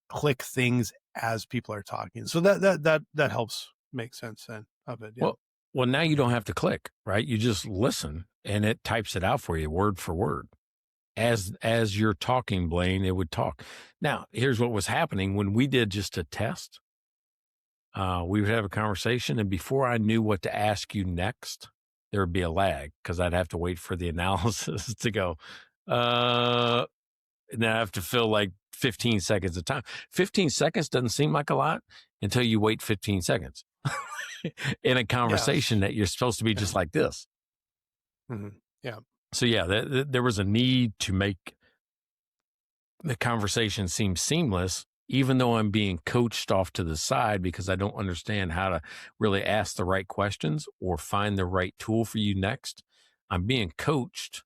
click things as people are talking. So that helps make sense then of it. Yeah. Well, now you don't have to click, right? You just listen and it types it out for you word for word. As you're talking, Blaine, it would talk. Now, here's what was happening when we did just a test. We would have a conversation, and before I knew what to ask you next, there would be a lag because I'd have to wait for the analysis to go. And then I have to fill like 15 seconds of time. 15 seconds doesn't seem like a lot until you wait 15 seconds in a conversation that you're supposed to be just like this. Mm-hmm. Yeah. So yeah, there was a need to make the conversation seem seamless, even though I'm being coached off to the side because I don't understand how to really ask the right questions or find the right tool for you next. I'm being coached,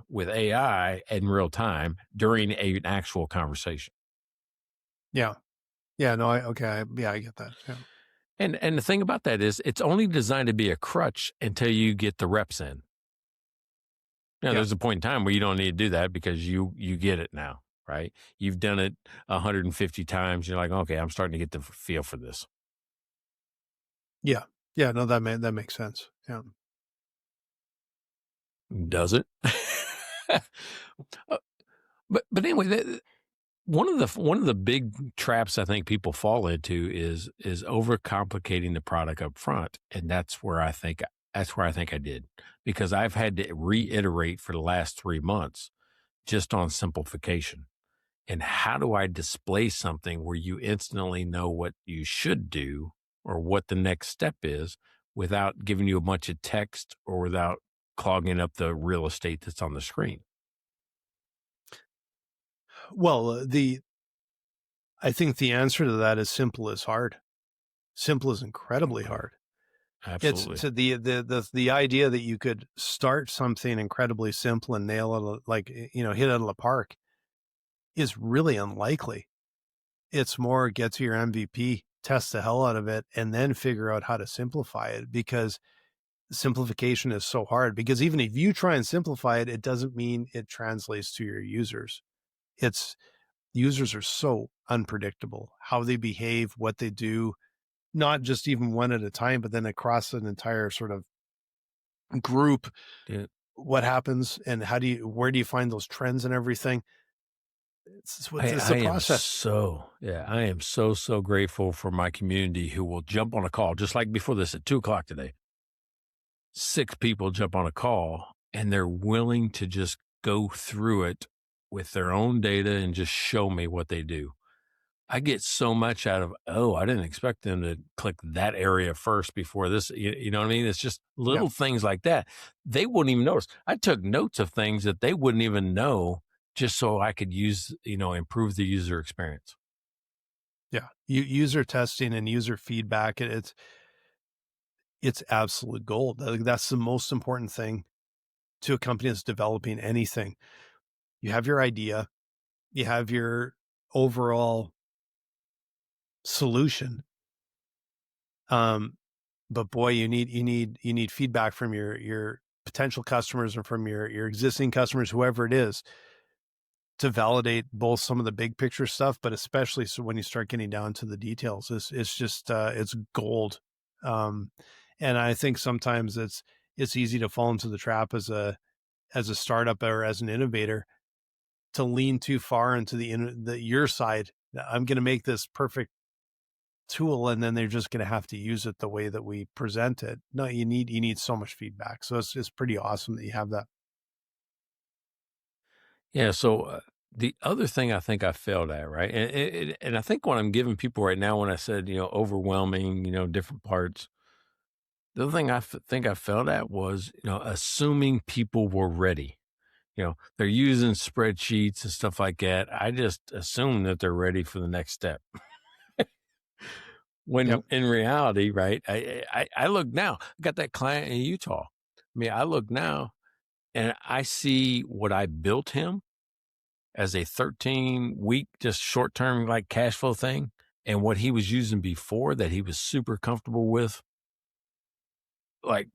with AI in real time during an actual conversation. Yeah. Yeah. No, I get that. Yeah. And the thing about that is it's only designed to be a crutch until you get the reps in. There's a point in time where you don't need to do that because you get it now, right? You've done it 150 times. You're like, okay, I'm starting to get the feel for this. Yeah. Yeah. No, that makes sense. Yeah. Does it? But anyway, one of the big traps I think people fall into is overcomplicating the product up front, and that's where I think I did, because I've had to reiterate for the last 3 months just on simplification. And how do I display something where you instantly know what you should do or what the next step is without giving you a bunch of text or without clogging up the real estate that's on the screen? Well, I think the answer to that is simple is hard. Simple is incredibly hard. Absolutely. It's the idea that you could start something incredibly simple and nail it, like, hit it out of the park, is really unlikely. It's more get to your MVP, test the hell out of it, and then figure out how to simplify it, because simplification is so hard. Because even if you try and simplify it, it doesn't mean it translates to your users. Users are so unpredictable, how they behave, what they do, not just even one at a time, but then across an entire sort of group. Yeah. What happens and where do you find those trends and everything? It's I a am process. I am so grateful for my community who will jump on a call, just like before this at 2:00 today. 6 people jump on a call and they're willing to just go through it with their own data and just show me what they do. I get so much out of, I didn't expect them to click that area first before this. You know what I mean? It's just little things like that. They wouldn't even notice. I took notes of things that they wouldn't even know just so I could improve the user experience. Yeah. User testing and user feedback. It's absolute gold. That's the most important thing to a company that's developing anything. You have your idea, you have your overall solution. But boy, you need feedback from your potential customers or from your existing customers, whoever it is. to validate both some of the big picture stuff, but especially so when you start getting down to the details, it's just it's gold. And I think sometimes it's easy to fall into the trap as a startup or as an innovator to lean too far into your side. I'm going to make this perfect tool, and then they're just going to have to use it the way that we present it. No, you need so much feedback. So it's pretty awesome that you have that. Yeah. So the other thing I think I failed at, right, and I think what I'm giving people right now when I said overwhelming, different parts. The other thing think I failed at was assuming people were ready. They're using spreadsheets and stuff like that. I just assume that they're ready for the next step. When Yep. in reality, right, I look now, I got that client in Utah. I mean, I look now and I see what I built him as a 13-week, just short-term like cash flow thing, and what he was using before that he was super comfortable with. Like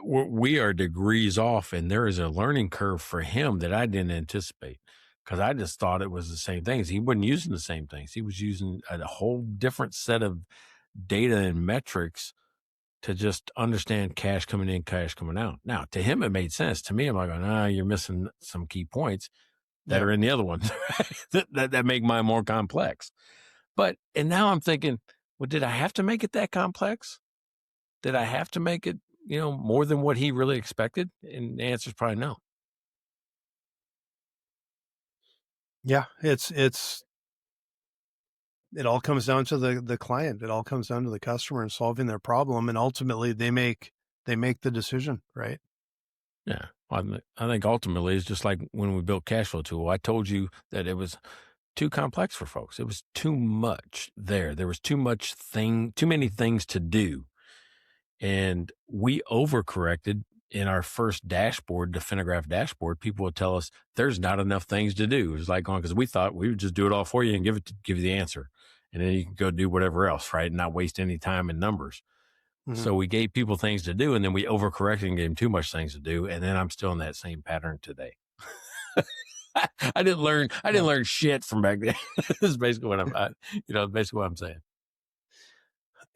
we are degrees off, and there is a learning curve for him that I didn't anticipate, because I just thought it was the same things. He wasn't using the same things. He was using a whole different set of data and metrics to just understand cash coming in, cash coming out. Now, to him, it made sense. To me, I'm like, you're missing some key points that are in the other ones that make mine more complex. And now I'm thinking, well, did I have to make it that complex? Did I have to make it, more than what he really expected? And the answer is probably no. Yeah, it all comes down to the client. It all comes down to the customer and solving their problem, and ultimately they make the decision, right? Yeah. I think ultimately it's just like when we built Cashflow Tool. I told you that it was too complex for folks. It was too much there. There was too many things to do. And we overcorrected in our first dashboard, the Finograph dashboard. People would tell us there's not enough things to do. It was like, because we thought we would just do it all for you and give you the answer. And then you can go do whatever else, right? And not waste any time in numbers. Mm-hmm. So we gave people things to do, and then we overcorrected and gave them too much things to do. And then I'm still in that same pattern today. I didn't learn shit from back then. That's basically what basically what I'm saying.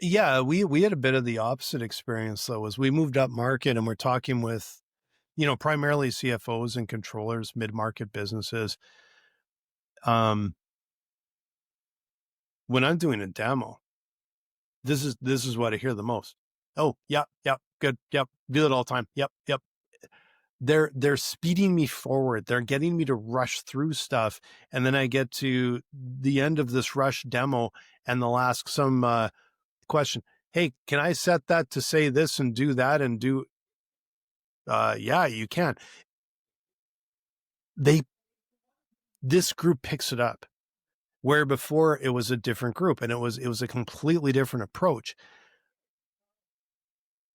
Yeah, we had a bit of the opposite experience though, as we moved up market and we're talking with, primarily CFOs and controllers, mid-market businesses. When I'm doing a demo, this is what I hear the most. Oh, yep, good, yep, do it all the time. Yep. They're speeding me forward. They're getting me to rush through stuff. And then I get to the end of this rush demo and they'll ask some question. Hey, can I set that to say this and do that and do? Yeah, you can. This group picks it up, where before it was a different group and it was a completely different approach.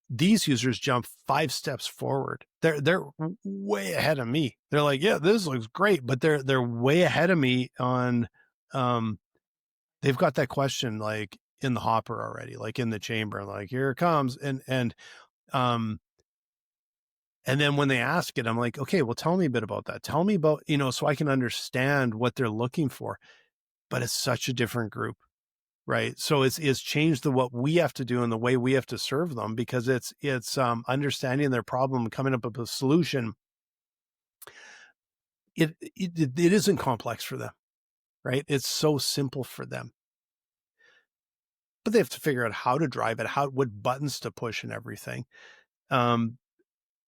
These users jump 5 steps forward. They're way ahead of me. They're like, yeah, this looks great, but they're way ahead of me on. They've got that question like in the hopper already, like in the chamber, like here it comes, and then when they ask it, I'm like, okay, well, tell me a bit about that. Tell me about, so I can understand what they're looking for. But it's such a different group, right? So it's changed what we have to do and the way we have to serve them, because it's understanding their problem and coming up with a solution. It isn't complex for them, right? It's so simple for them. But they have to figure out how to drive it, what buttons to push and everything.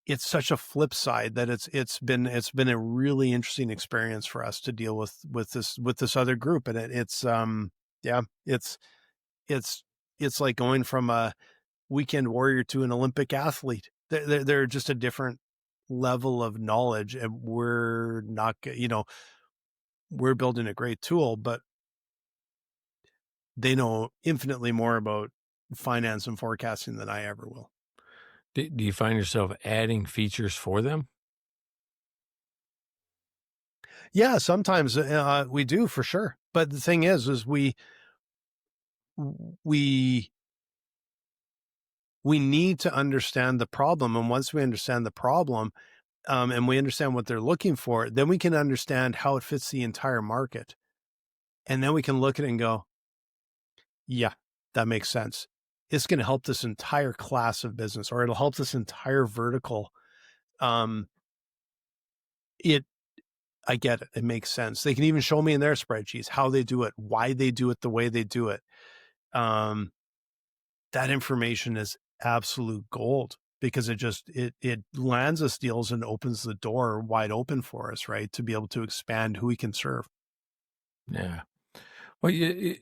It's such a flip side that it's been a really interesting experience for us to deal with this other group. And it's like going from a weekend warrior to an Olympic athlete. They're just a different level of knowledge, and we're not, we're building a great tool, but they know infinitely more about finance and forecasting than I ever will. Do you find yourself adding features for them? Yeah, sometimes we do, for sure. But the thing is we need to understand the problem. And once we understand the problem, and we understand what they're looking for, then we can understand how it fits the entire market. And then we can look at it and go, yeah, that makes sense. It's going to help this entire class of business, or it'll help this entire vertical. I get it. It makes sense. They can even show me in their spreadsheets how they do it, why they do it the way they do it. That information is absolute gold, because it lands us deals and opens the door wide open for us, right? To be able to expand who we can serve. Yeah. Well, I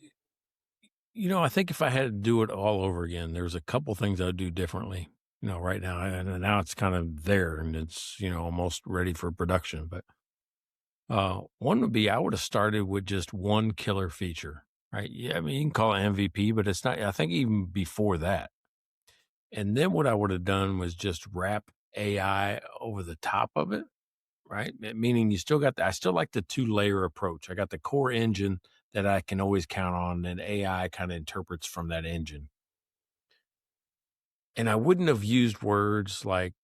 think if I had to do it all over again, there's a couple things I'd do differently, right now. And now it's kind of there and it's, almost ready for production. But one would be I would have started with just one killer feature, right? Yeah, I mean, you can call it MVP, but it's not, I think even before that. And then what I would have done was just wrap AI over the top of it, right? Meaning you still got I still like the 2-layer approach. I got the core engine that I can always count on, and AI kind of interprets from that engine. And I wouldn't have used words like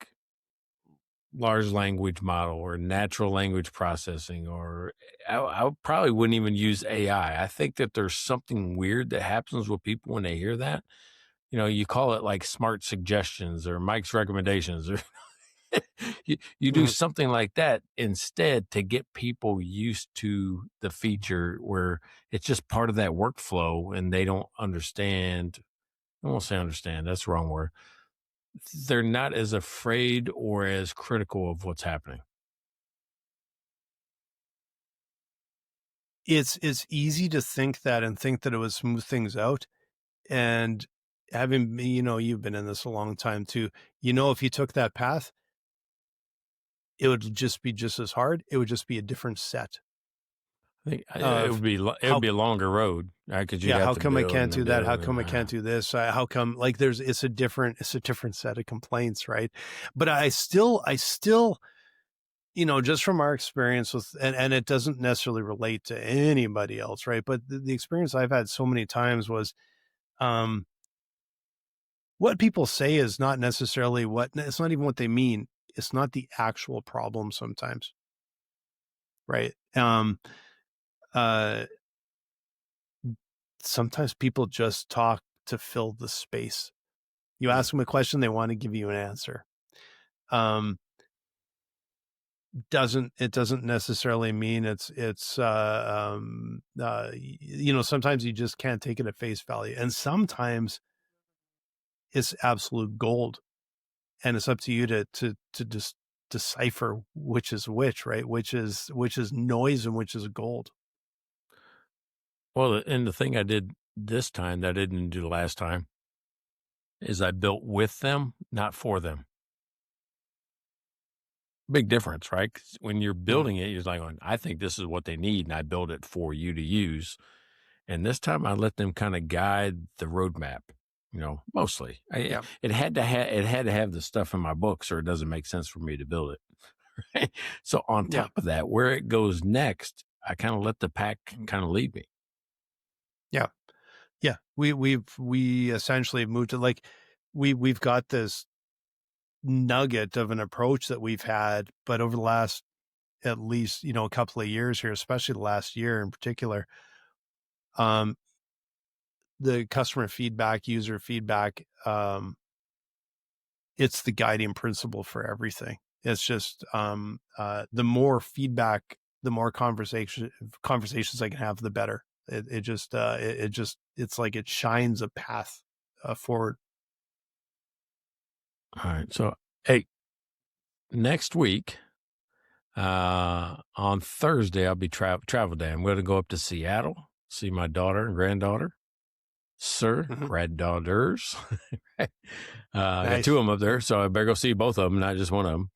large language model or natural language processing, or I probably wouldn't even use AI. I think that there's something weird that happens with people when they hear that. You call it like smart suggestions or Mike's recommendations, or you do something like that instead to get people used to the feature where it's just part of that workflow and they don't understand. I won't say understand, that's the wrong word. They're not as afraid or as critical of what's happening. It's easy to think that and think that it would smooth things out. And having, you've been in this a long time too. If you took that path, it would just be just as hard. It would just be a different set. I think it would be a longer road, right? Because how come I can't do that? How come I can't do this? How come, like, it's a different set of complaints, right? But I still, just from our experience with, and it doesn't necessarily relate to anybody else, right? But the experience I've had so many times was, what people say is not necessarily it's not even what they mean. It's not the actual problem sometimes, right? Sometimes people just talk to fill the space. You ask them a question, they want to give you an answer. Doesn't necessarily mean sometimes you just can't take it at face value, and sometimes it's absolute gold, and it's up to you to just decipher which is which, right? Which is noise and which is gold. Well, and the thing I did this time that I didn't do last time is I built with them, not for them. Big difference, right? 'Cause when you're building it, you're like, I think this is what they need, and I build it for you to use. And this time I let them kind of guide the roadmap, mostly. It had to have the stuff in my books or it doesn't make sense for me to build it. Right? So on top of that, where it goes next, I kind of let the pack kind of lead me. Yeah. Yeah. We essentially moved to, like, we've got this nugget of an approach that we've had, but over the last, at least, a couple of years here, especially the last year in particular, the customer feedback, user feedback, it's the guiding principle for everything. It's just, the more feedback, the more conversations I can have, the better. It's like it shines a path forward. All right. So, hey, next week, on Thursday, I'll be travel day. I'm going to go up to Seattle, see my daughter and granddaughter, granddaughters. I got 2 of them up there, so I better go see both of them, not just one of them.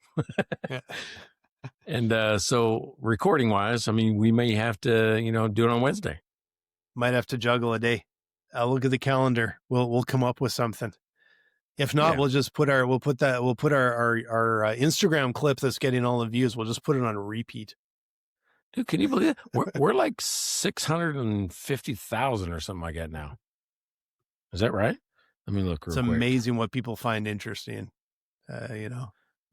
And so recording wise, I mean, we may have to, do it on Wednesday. Might have to juggle a day. I'll look at the calendar. We'll come up with something. If not, we'll just put our Instagram clip that's getting all the views. We'll just put it on a repeat. Dude, can you believe it? We're like 650,000 or something like that now. Is that right? Let me look real quick. It's amazing what people find interesting.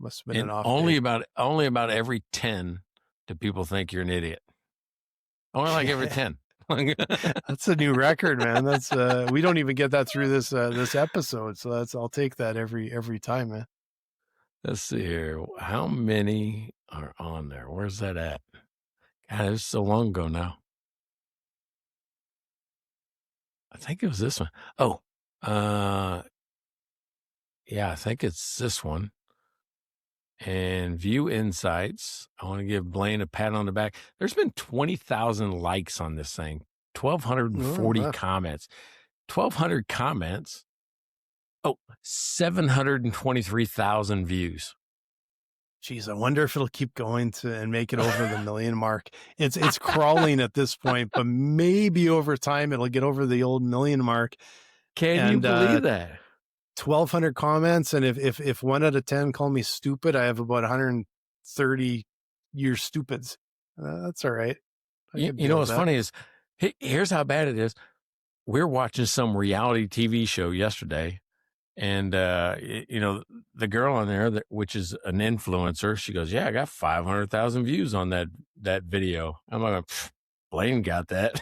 Must have been an And off only day. about every 10 do people think you're an idiot. Only like every 10. That's a new record, man. That's we don't even get that through this episode, so I'll take that every time, man. Let's see here. How many are on there? Where's that at? God, it was so long ago now. I think it was this one. Oh, yeah, I think it's this one. And view insights. I want to give Blaine a pat on the back. There's been 20,000 likes on this thing, 1,240 comments, 1,200 comments. Oh, 723,000 views. Jeez, I wonder if it'll keep going and make it over the million mark. It's crawling at this point, but maybe over time it'll get over the old million mark. Can you believe that? 1,200 comments, and if 1 out of 10 call me stupid, I have about 130 year stupids. That's all right. You know what's funny is, here's how bad it is. We're watching some reality TV show yesterday, and the girl on there, which is an influencer, she goes, "Yeah, I got 500,000 views on that video." I'm like, Blaine got that.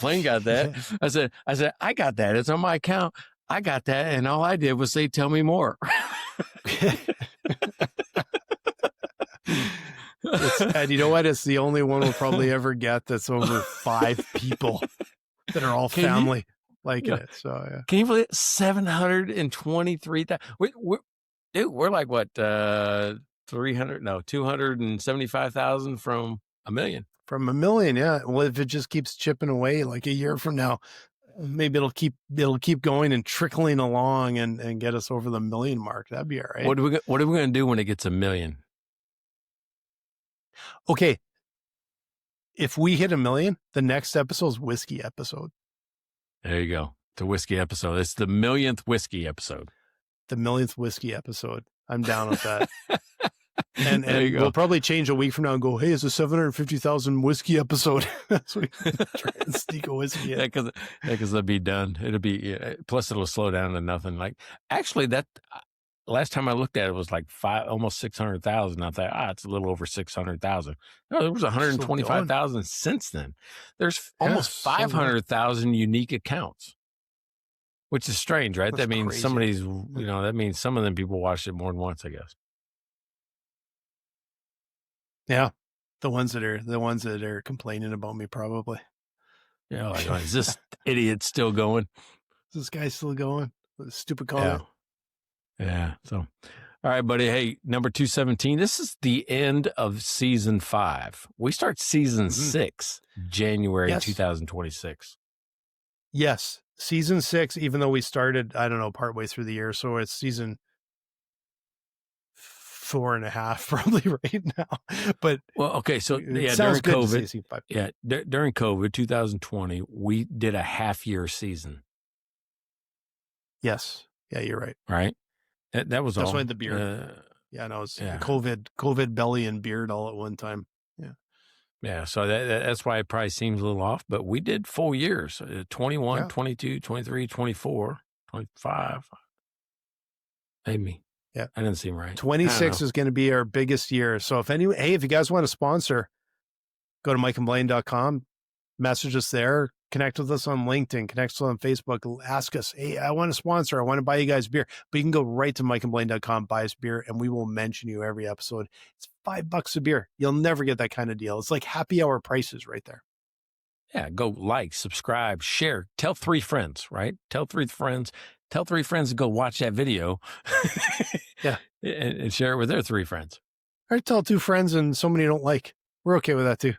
Blaine got that. I said, I got that. It's on my account. I got that, and all I did was say, "Tell me more." And you know what? It's the only one we'll probably ever get that's over 5 people that are all family liking it. So yeah. Can you believe it? 723,000. We're like what? 275,000 from a million. From a million, yeah. Well, if it just keeps chipping away, like a year from now, maybe it'll keep going and trickling along and get us over the million mark. That'd be all right. What are we going to do when it gets a million? Okay. If we hit a million, the next episode is whiskey episode. There you go. The whiskey episode. It's the 1,000,000th whiskey episode. The 1,000,000th whiskey episode. I'm down with that. And we'll probably change a week from now and go, hey, it's a 750,000 whiskey episode. So we can try and sneak a whiskey in. Yeah, because it'll be done. It'll be, plus it'll slow down to nothing. Like, actually, that last time I looked at it was like almost 600,000. I thought, it's a little over 600,000. No, there was 125,000 since then. There's almost 500,000 unique accounts, which is strange, right? That means crazy. Somebody's, that means some of them people watched it more than once, I guess. Yeah. The ones that are complaining about me, probably. Yeah. Like, is this idiot still going? Is this guy still going? Stupid comment. Yeah. So, all right, buddy. Hey, number 217. This is the end of season 5. We start season 6, January 2026. Yes. Season 6, even though we started, I don't know, partway through the year. So it's season 4.5 probably right now. But well, okay. So yeah, during COVID, during COVID, 2020, we did a half-year season. Yes. Yeah, you're right. Right. That was all. That's why the beard. No, it's COVID belly and beard all at one time. Yeah. Yeah. So that's why it probably seems a little off, but we did full years, 21, 22, 23, 24, 25, maybe. Yeah. That didn't seem right. 26 is going to be our biggest year. So if you guys want to sponsor, go to mikeandblaine.com, message us there, connect with us on LinkedIn, connect us on Facebook, ask us, hey, I want to sponsor, I want to buy you guys beer. But you can go right to mikeandblaine.com, buy us beer, and we will mention you every episode. It's $5 a beer. You'll never get that kind of deal. It's like happy hour prices right there. Yeah, go like, subscribe, share, tell 3 friends, right? Tell 3 friends. Tell 3 friends to go watch that video. Yeah. And share it with their 3 friends. Or tell 2 friends and somebody you don't like. We're okay with that too.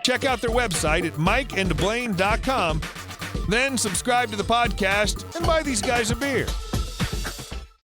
Check out their website at mikeandblaine.com. Then subscribe to the podcast and buy these guys a beer.